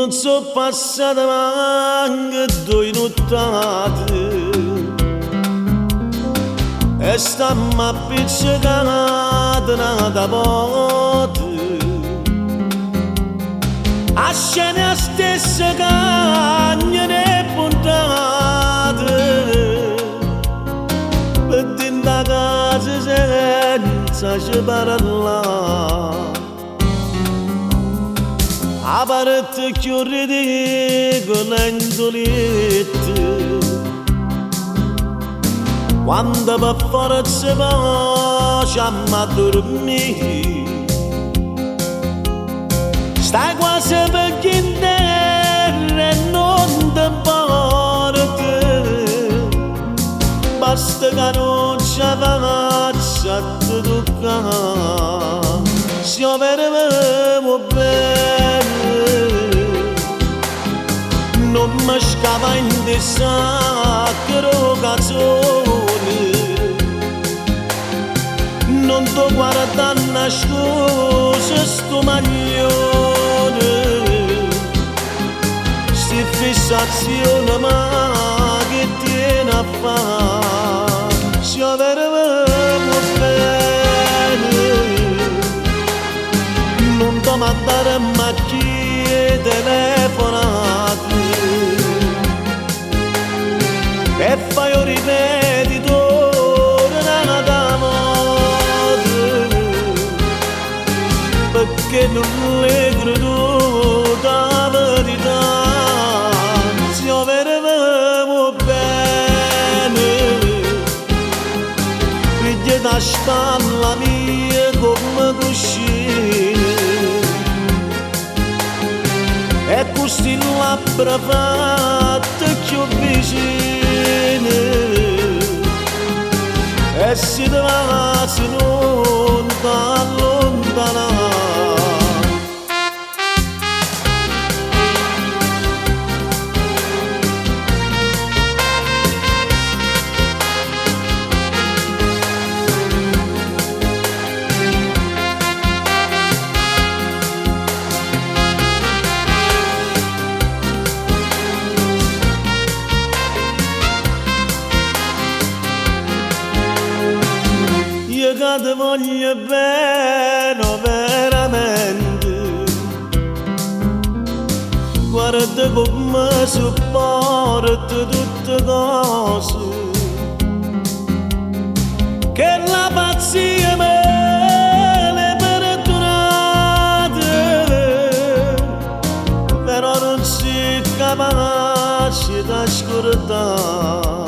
non so passate manche 2 nottate e stammo appiccicate da volte a scene stesse cagne e puntate per dinda casa senza ci parlare a parte più ridicola insolita quando per forza facciamo a dormire stai quasi perché in terra e non ti porti basta che non ci faccia ti toccare se verremo bene non mi scava in sacro canzone non ti guarda nascosto sto maglione sti fissazione ma che tiene a fare se verremo bene non ti mandare macchie telefonate e fai un ripetitore da morte perché non le credo la verità se verremo bene piglia da spalla mia come cuscine e questi labbra fatte più vicine e si va se non t'allontanare che ti voglio bene veramente guarda come sopporta tutte cose che la pazzia me le perdonate però non si capace da scordare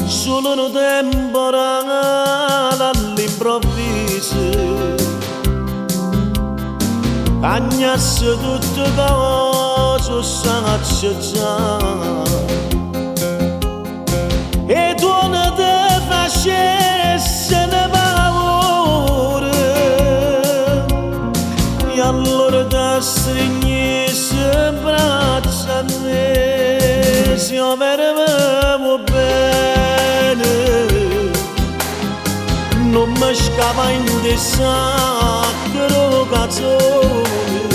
solo un temporale all'improvviso cagnasse tutte cose sanacce già e tu non te facesse ne paura e allora ti stringesse braccia a me se verremo bene non mi scava in sacro canzone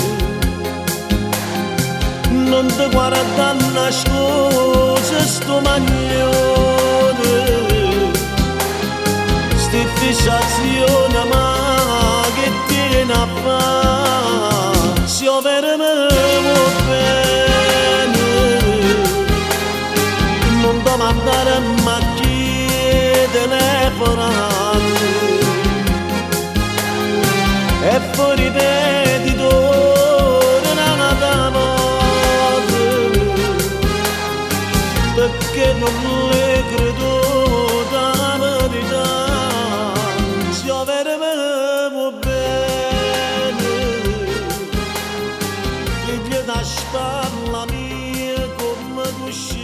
non ti guarda nascosto sto maglione sti fissazione ma che tiene a fare se verremo bene non ti mandare macchie telefonate e poi ripetitore da morte perché non le credo la verità se verremo bene figlia da spalla mia come cuscina